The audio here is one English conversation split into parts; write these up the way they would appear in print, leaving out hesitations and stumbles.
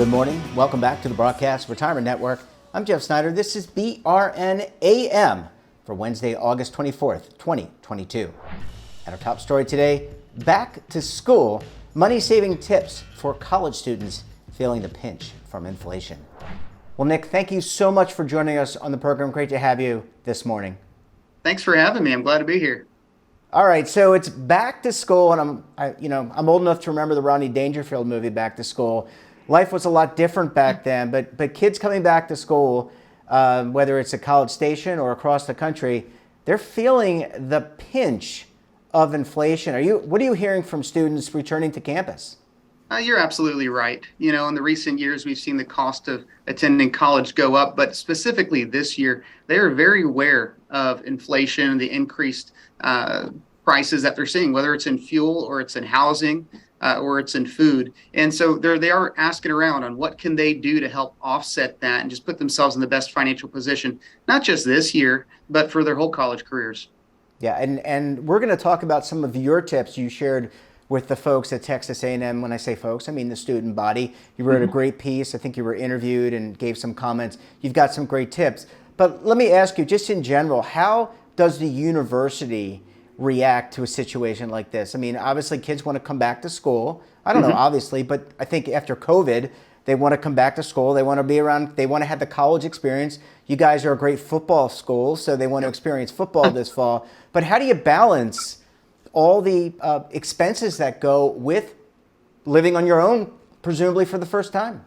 Good morning. Welcome back to the Broadcast Retirement Network. I'm Jeff Snyder. This is BRN AM for Wednesday, August 24th, 2022. And our top story today, back to school, money-saving tips for college students feeling the pinch from inflation. Well, Nick, thank you so much for joining us on the program. Great to have you this morning. Thanks for having me. I'm glad to be here. All right, so it's back to school, and I'm old enough to remember the Rodney Dangerfield movie, Back to School. Life was a lot different back then, but kids coming back to school, whether it's at College Station or across the country, they're feeling the pinch of inflation. What are you hearing from students returning to campus? You're absolutely right. In the recent years, we've seen the cost of attending college go up, but specifically this year, they are very aware of inflation and the increased prices that they're seeing, whether it's in fuel or it's in housing or it's in food. And so they are asking around on what can they do to help offset that and just put themselves in the best financial position, not just this year, but for their whole college careers. Yeah, and we're going to talk about some of your tips you shared with the folks at Texas A&M. When I say folks, I mean the student body. You wrote a great piece. I think you were interviewed and gave some comments. You've got some great tips. But let me ask you, just in general, how does the university react to a situation like this? I mean, obviously kids want to come back to school. I don't know, obviously, but I think after COVID, they want to come back to school. They want to be around, they want to have the college experience. You guys are a great football school, so they want to experience football this fall. But how do you balance all the expenses that go with living on your own, presumably for the first time?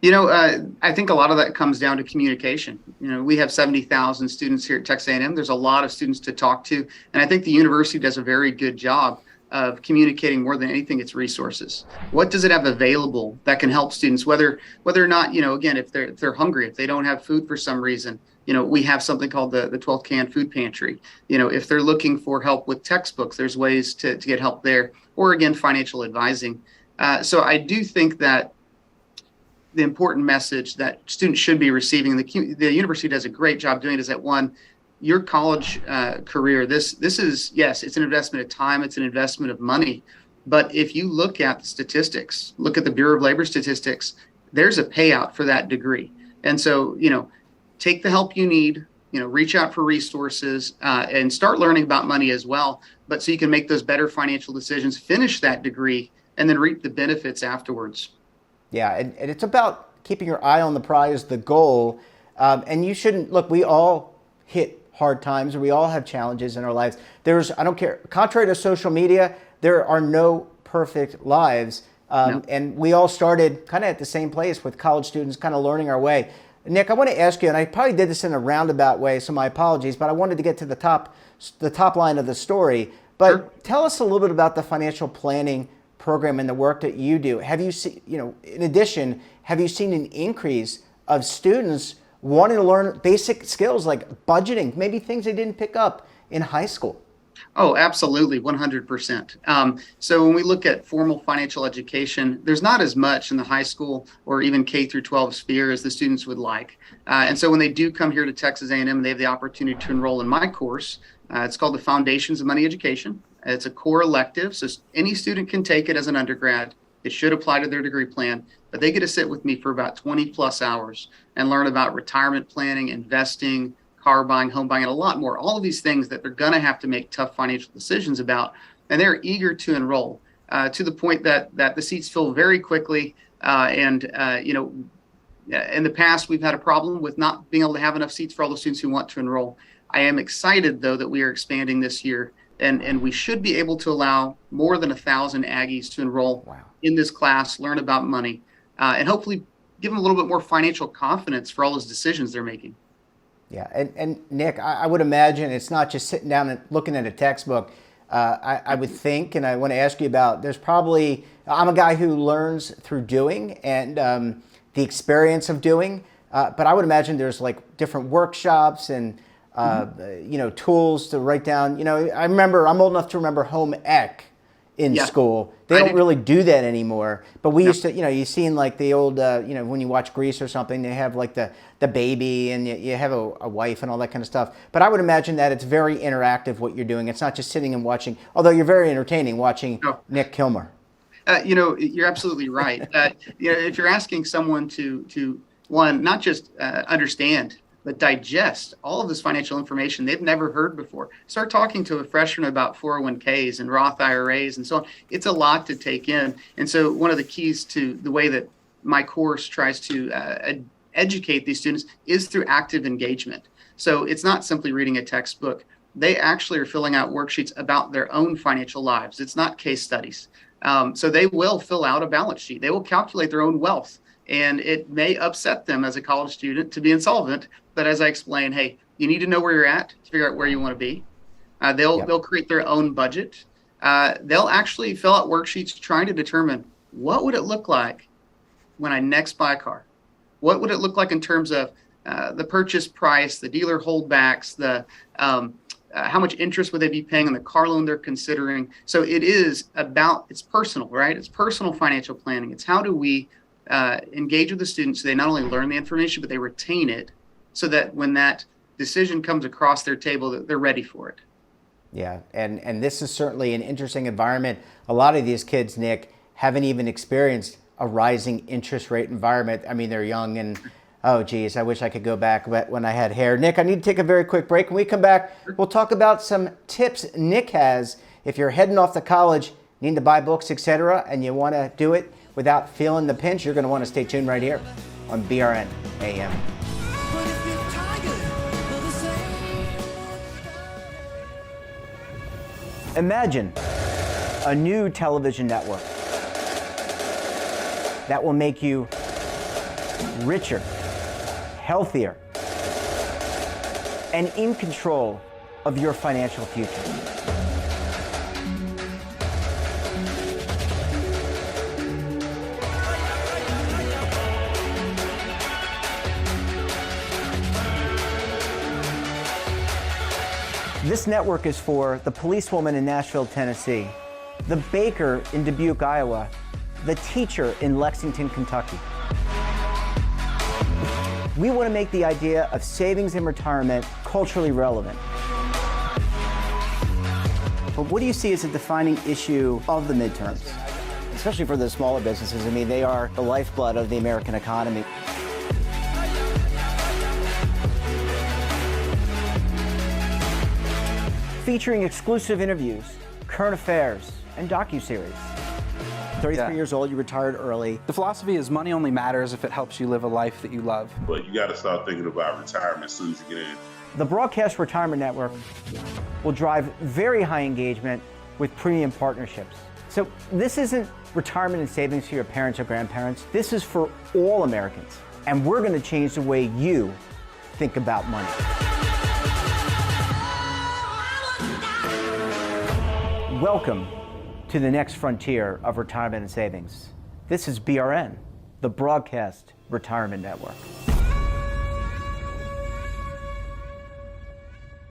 I think a lot of that comes down to communication. We have 70,000 students here at Texas A&M. There's a lot of students to talk to. And I think the university does a very good job of communicating more than anything its resources. What does it have available that can help students, whether or not, again, if they're hungry, if they don't have food for some reason, we have something called the 12th Can Food Pantry. If they're looking for help with textbooks, there's ways to get help there, or again, financial advising. So I do think that the important message that students should be receiving, the university does a great job doing it, is that one, your college career, this is, yes, it's an investment of time, it's an investment of money. But if you look at the statistics, look at the Bureau of Labor statistics, there's a payout for that degree. And so, take the help you need, reach out for resources and start learning about money as well. But so you can make those better financial decisions, finish that degree, and then reap the benefits afterwards. Yeah, and it's about keeping your eye on the prize, the goal. And you shouldn't, look, we all hit hard times, or we all have challenges in our lives. I don't care, contrary to social media, there are no perfect lives. No. And we all started kind of at the same place with college students kind of learning our way. Nick, I want to ask you, and I probably did this in a roundabout way, so my apologies, but I wanted to get to the top line of the story. But sure. Tell us a little bit about the financial planning program and the work that you do. Have you seen, in addition, have you seen an increase of students wanting to learn basic skills like budgeting, maybe things they didn't pick up in high school? Oh, absolutely, 100%. So when we look at formal financial education, there's not as much in the high school or even K through 12 sphere as the students would like. And so when they do come here to Texas A&M, they have the opportunity to enroll in my course. It's called the Foundations of Money Education. It's a core elective, so any student can take it as an undergrad. It should apply to their degree plan, but they get to sit with me for about 20 plus hours and learn about retirement planning, investing, car buying, home buying, and a lot more. All of these things that they're going to have to make tough financial decisions about, and they're eager to enroll to the point that the seats fill very quickly. In the past, we've had a problem with not being able to have enough seats for all the students who want to enroll. I am excited, though, that we are expanding this year. And we should be able to allow more than 1,000 Aggies to enroll in this class, learn about money, and hopefully give them a little bit more financial confidence for all those decisions they're making. Yeah, and Nick, I would imagine it's not just sitting down and looking at a textbook. I would think, and I want to ask you about, I'm a guy who learns through doing and the experience of doing, but I would imagine there's like different workshops and tools to write down. I'm old enough to remember home ec in school. They don't really do that anymore. But we used to, you seen like the old, when you watch Grease or something, they have like the baby and you have a wife and all that kind of stuff. But I would imagine that it's very interactive what you're doing. It's not just sitting and watching, although you're very entertaining watching Nick Kilmer. You're absolutely right. If you're asking someone to one, not just understand, but digest all of this financial information they've never heard before. Start talking to a freshman about 401ks and Roth IRAs and so on. It's a lot to take in. And so one of the keys to the way that my course tries to educate these students is through active engagement. So it's not simply reading a textbook. They actually are filling out worksheets about their own financial lives. It's not case studies. So they will fill out a balance sheet. They will calculate their own wealth. And it may upset them as a college student to be insolvent. But as I explained, hey, you need to know where you're at to figure out where you want to be. They'll create their own budget. They'll actually fill out worksheets trying to determine what would it look like when I next buy a car? What would it look like in terms of the purchase price, the dealer holdbacks, how much interest would they be paying on the car loan they're considering? So it's personal, right? It's personal financial planning. It's how do we engage with the students so they not only learn the information, but they retain it so that when that decision comes across their table, that they're ready for it. Yeah, and this is certainly an interesting environment. A lot of these kids, Nick, haven't even experienced a rising interest rate environment. I mean, they're young and, oh geez, I wish I could go back when I had hair. Nick, I need to take a very quick break. When we come back, we'll talk about some tips Nick has if you're heading off to college, need to buy books, etc., and you want to do it without feeling the pinch. You're going to want to stay tuned right here on BRN AM. Imagine a new television network that will make you richer, healthier, and in control of your financial future. This network is for the policewoman in Nashville, Tennessee, the baker in Dubuque, Iowa, the teacher in Lexington, Kentucky. We want to make the idea of savings and retirement culturally relevant. But what do you see as a defining issue of the midterms, especially for the smaller businesses? I mean, they are the lifeblood of the American economy. Featuring exclusive interviews, current affairs, and docuseries. 33 years old, you retired early. The philosophy is money only matters if it helps you live a life that you love. But you got to start thinking about retirement as soon as you get in. The Broadcast Retirement Network will drive very high engagement with premium partnerships. So this isn't retirement and savings for your parents or grandparents. This is for all Americans. And we're going to change the way you think about money. Welcome to the next frontier of retirement and savings. This is BRN, the Broadcast Retirement Network.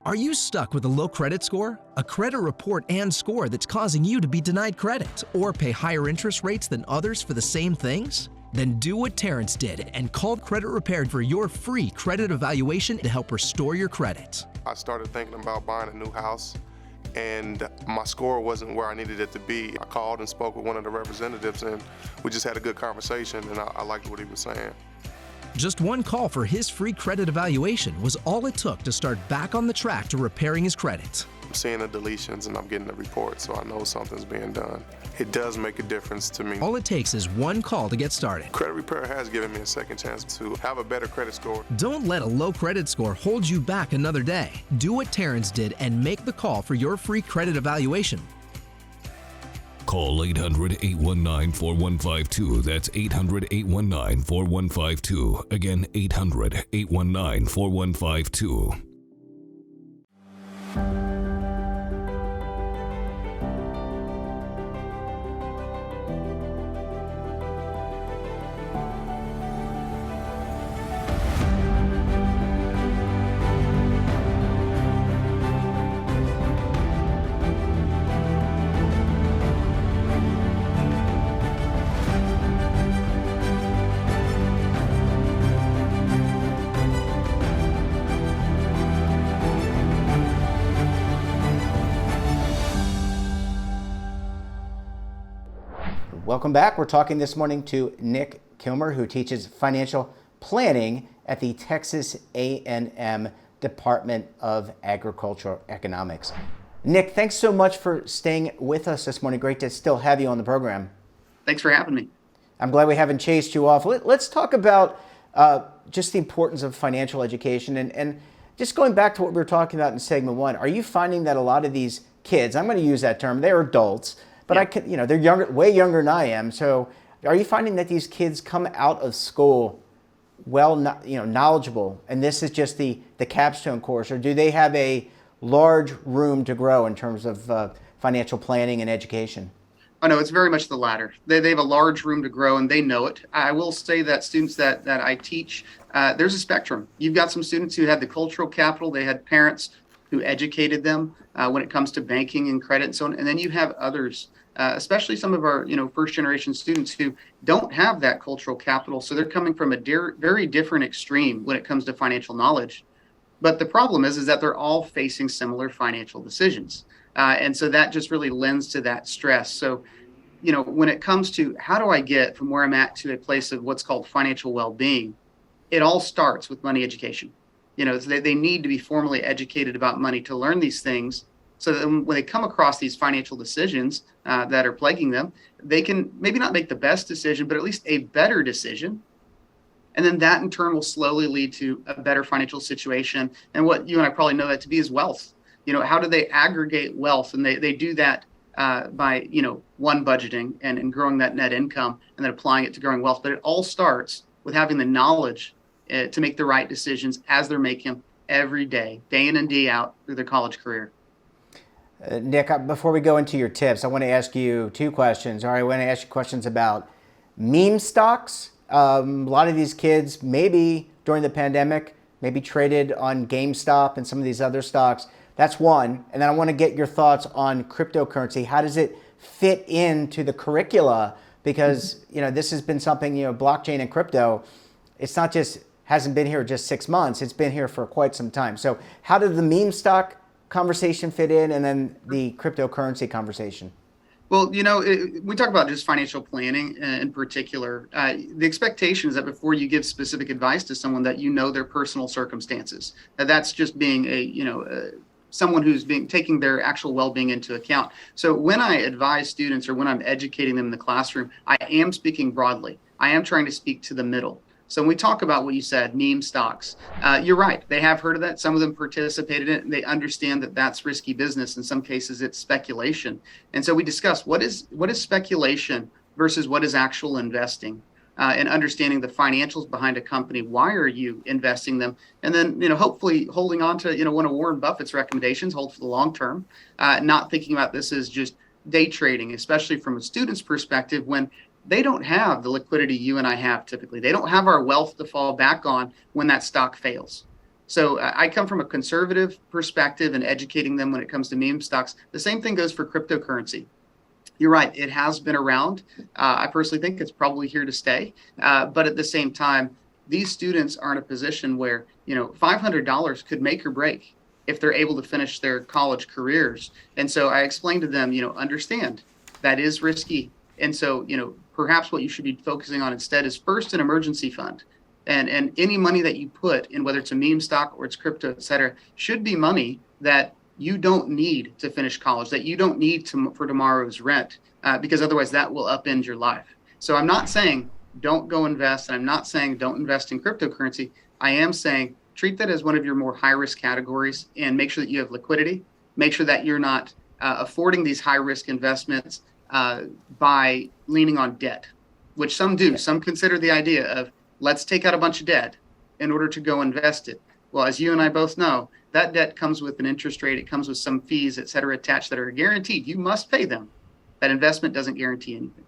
Are you stuck with a low credit score? A credit report and score that's causing you to be denied credit or pay higher interest rates than others for the same things? Then do what Terrence did and call Credit Repaired for your free credit evaluation to help restore your credit. I started thinking about buying a new house, and my score wasn't where I needed it to be. I called and spoke with one of the representatives, and we just had a good conversation, and I liked what he was saying. Just one call for his free credit evaluation was all it took to start back on the track to repairing his credit. I'm seeing the deletions and I'm getting the report, so I know something's being done. It does make a difference to me. All it takes is one call to get started. Credit Repair has given me a second chance to have a better credit score. Don't let a low credit score hold you back another day. Do what Terrence did and make the call for your free credit evaluation. Call 800-819-4152. That's 800-819-4152. Again, 800-819-4152. Welcome back. We're talking this morning to Nick Kilmer, who teaches financial planning at the Texas A&M Department of Agricultural Economics. Nick, thanks so much for staying with us this morning. Great to still have you on the program. Thanks for having me. I'm glad we haven't chased you off. Let's talk about just the importance of financial education and just going back to what we were talking about in segment one. Are you finding that a lot of these kids, I'm going to use that term, they're adults, but they're younger, way younger than I am. So are you finding that these kids come out of school knowledgeable, and this is just the capstone course, or do they have a large room to grow in terms of financial planning and education? Oh, no, it's very much the latter. They have a large room to grow, and they know it. I will say that students that I teach, there's a spectrum. You've got some students who had the cultural capital. They had parents who educated them when it comes to banking and credit and so on. And then you have others, especially some of our first generation students who don't have that cultural capital. So they're coming from a very different extreme when it comes to financial knowledge. But the problem is that they're all facing similar financial decisions. And so that just really lends to that stress. So, when it comes to how do I get from where I'm at to a place of what's called financial well-being, it all starts with money education. They need to be formally educated about money to learn these things so that when they come across these financial decisions that are plaguing them, they can maybe not make the best decision, but at least a better decision. And then that in turn will slowly lead to a better financial situation. And what you and I probably know that to be is wealth. How do they aggregate wealth? And they do that by, one, budgeting and growing that net income and then applying it to growing wealth. But it all starts with having the knowledge to make the right decisions as they're making them every day, day in and day out through their college career. Nick, before we go into your tips, I want to ask you two questions. All right, I want to ask you questions about meme stocks. A lot of these kids, maybe during the pandemic, maybe traded on GameStop and some of these other stocks. That's one. And then I want to get your thoughts on cryptocurrency. How does it fit into the curricula? Because, this has been something, blockchain and crypto, it's not just, hasn't been here just 6 months. It's been here for quite some time. So how did the meme stock conversation fit in, and then the cryptocurrency conversation? Well, we talk about just financial planning in particular. The expectation is that before you give specific advice to someone that their personal circumstances. That's just being someone who's taking their actual well-being into account. So when I advise students or when I'm educating them in the classroom, I am speaking broadly. I am trying to speak to the middle. So when we talk about what you said, meme stocks, you're right. They have heard of that. Some of them participated in it, and they understand that that's risky business. In some cases, it's speculation. And so we discuss what is speculation versus what is actual investing, and understanding the financials behind a company. Why are you investing them? And then, hopefully holding on to, one of Warren Buffett's recommendations, hold for the long term, not thinking about this as just day trading, especially from a student's perspective when they don't have the liquidity you and I have typically. They don't have our wealth to fall back on when that stock fails. So I come from a conservative perspective and educating them when it comes to meme stocks. The same thing goes for cryptocurrency. You're right. It has been around. I personally think it's probably here to stay. But at the same time, these students are in a position where, $500 could make or break if they're able to finish their college careers. And so I explained to them, understand that is risky. And so, perhaps what you should be focusing on instead is first an emergency fund. And any money that you put in, whether it's a meme stock or it's crypto, et cetera, should be money that you don't need to finish college, that you don't need for tomorrow's rent, because otherwise that will upend your life. So I'm not saying don't go invest. And I'm not saying don't invest in cryptocurrency. I am saying treat that as one of your more high risk categories and make sure that you have liquidity. Make sure that you're not affording these high risk investments by leaning on debt, which some do. Some consider the idea of let's take out a bunch of debt in order to go invest it. Well, as you and I both know, that debt comes with an interest rate. It comes with some fees, et cetera, attached that are guaranteed. You must pay them. That investment doesn't guarantee anything.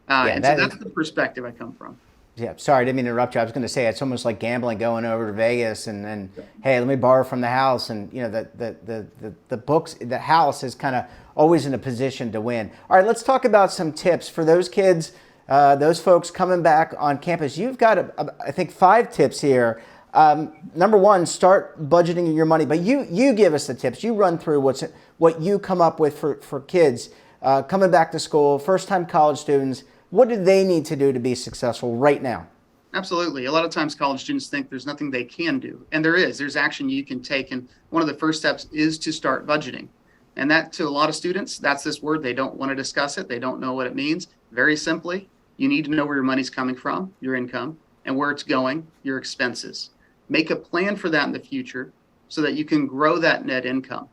So that's the perspective I come from. Yeah, sorry, I didn't mean to interrupt you. I was going to say it's almost like gambling, going over to Vegas and hey, let me borrow from the house, and the house is kind of always in a position to win. All right, let's talk about some tips for those kids, those folks coming back on campus. You've got I think 5 tips here. Number one, start budgeting your money, but you give us the tips. You run through what you come up with for kids coming back to school, first time college students. What do they need to do to be successful right now? Absolutely. A lot of times college students think there's nothing they can do. And there is. There's action you can take. And one of the first steps is to start budgeting. And that, to a lot of students, that's this word. They don't want to discuss it. They don't know what it means. Very simply, you need to know where your money's coming from, your income, and where it's going, your expenses. Make a plan for that in the future so that you can grow that net income,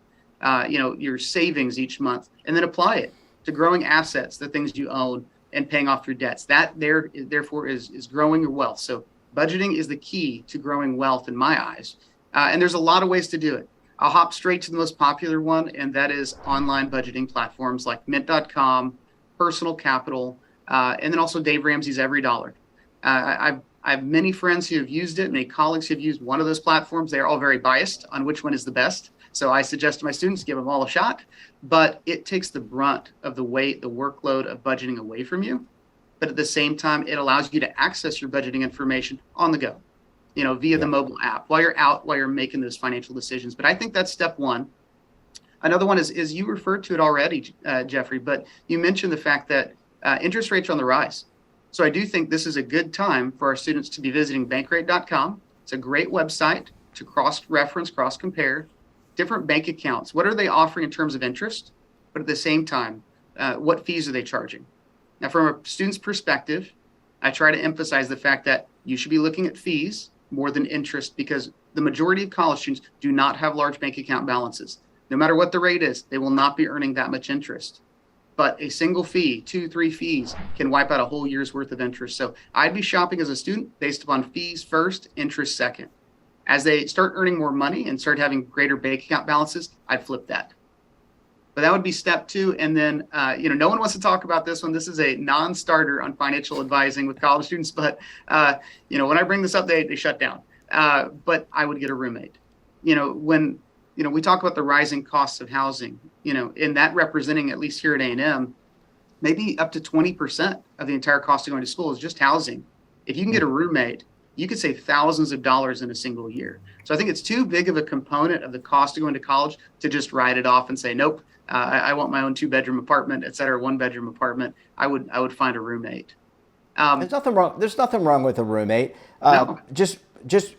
your savings each month, and then apply it to growing assets, the things you own, and paying off your debts. That therefore is growing your wealth. So budgeting is the key to growing wealth in my eyes. And there's a lot of ways to do it. I'll hop straight to the most popular one, and that is online budgeting platforms like Mint.com, Personal Capital, and then also Dave Ramsey's Every Dollar. I have many friends who have used it, many colleagues who have used one of those platforms. They're all very biased on which one is the best. So I suggest to my students, give them all a shot, but it takes the brunt of the weight, the workload of budgeting away from you. But at the same time, it allows you to access your budgeting information on the go, via the mobile app while you're out, while you're making those financial decisions. But I think that's step one. Another one is you referred to it already, Jeffrey, but you mentioned the fact that interest rates are on the rise. So I do think this is a good time for our students to be visiting bankrate.com. It's a great website to cross-reference, cross-compare different bank accounts. What are they offering in terms of interest? But at the same time, what fees are they charging? Now, from a student's perspective, I try to emphasize the fact that you should be looking at fees more than interest, because the majority of college students do not have large bank account balances. No matter what the rate is, they will not be earning that much interest. But a single fee, 2-3 fees, can wipe out a whole year's worth of interest. So I'd be shopping as a student based upon fees first, interest second. As they start earning more money and start having greater bank account balances, I'd flip that. But that would be step two. And then, no one wants to talk about this one. This is a non-starter on financial advising with college students. But, when I bring this up, they shut down. But I would get a roommate. When we talk about the rising costs of housing, in that representing, at least here at A&M, maybe up to 20% of the entire cost of going to school is just housing. If you can get a roommate, you could save thousands of dollars in a single year. So I think it's too big of a component of the cost of going to college to just write it off and say, nope, I want my own 2-bedroom apartment, et cetera, 1-bedroom apartment. I would find a roommate. There's nothing wrong with a roommate. No.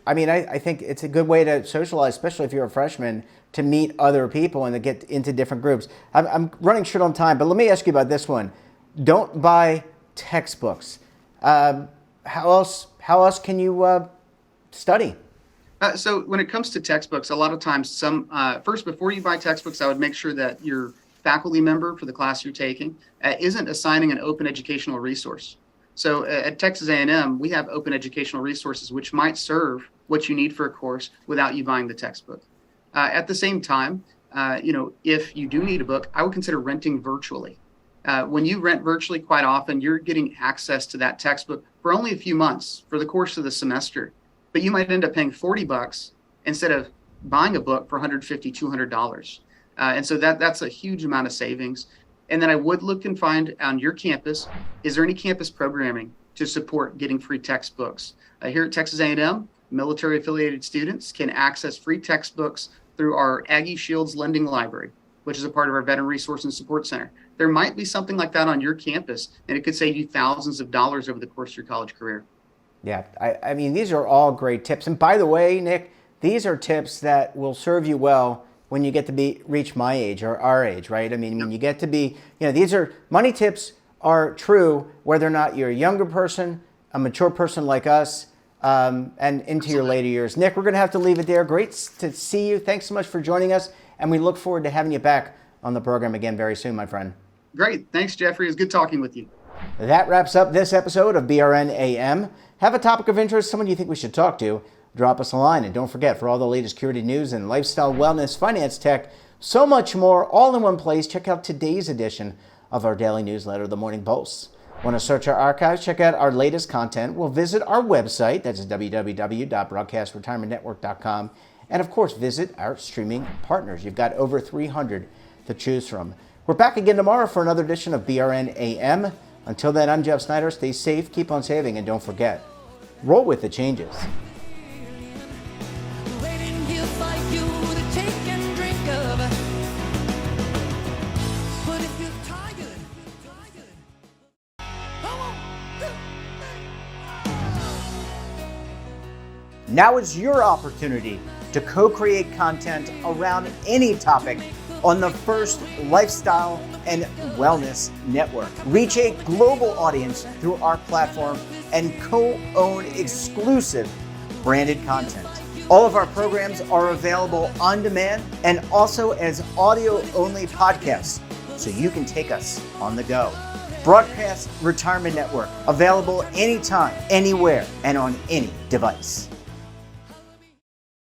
I think it's a good way to socialize, especially if you're a freshman, to meet other people and to get into different groups. I'm running short on time, but let me ask you about this one. Don't buy textbooks. How else can you study? So when it comes to textbooks, a lot of times first, before you buy textbooks, I would make sure that your faculty member for the class you're taking isn't assigning an open educational resource. So at Texas A&M, we have open educational resources which might serve what you need for a course without you buying the textbook. At the same time, if you do need a book, I would consider renting virtually. When you rent virtually, quite often, you're getting access to that textbook for only a few months for the course of the semester. But you might end up paying $40 instead of buying a book for $150, $200. And so that's a huge amount of savings. And then I would look and find on your campus, is there any campus programming to support getting free textbooks? Here at Texas A&M, military affiliated students can access free textbooks through our Aggie Shields Lending Library, which is a part of our Veteran Resource and Support Center. There might be something like that on your campus, and it could save you thousands of dollars over the course of your college career. Yeah, I mean, these are all great tips. And by the way, Nick, these are tips that will serve you well when you get to reach my age or our age, right? I mean, when you get to be, these are money tips are true whether or not you're a younger person, a mature person like us, and into your later years. Nick, we're going to have to leave it there. Great to see you. Thanks so much for joining us, and we look forward to having you back on the program again very soon, my friend. Great. Thanks, Jeffrey. It was good talking with you. That wraps up this episode of BRN AM. Have a topic of interest, someone you think we should talk to, drop us a line. And don't forget, for all the latest security news and lifestyle, wellness, finance, tech, so much more, all in one place, check out today's edition of our daily newsletter, The Morning Pulse. Want to search our archives, check out our latest content, we'll visit our website, that's www.broadcastretirementnetwork.com, and of course, visit our streaming partners. You've got over 300 to choose from. We're back again tomorrow for another edition of BRN AM. Until then, I'm Jeff Snyder. Stay safe, keep on saving, and don't forget, roll with the changes. Come on! Now is your opportunity to co-create content around any topic on the First Lifestyle and Wellness Network. Reach a global audience through our platform and co-own exclusive branded content. All of our programs are available on demand and also as audio-only podcasts, so you can take us on the go. Broadcast Retirement Network, available anytime, anywhere, and on any device.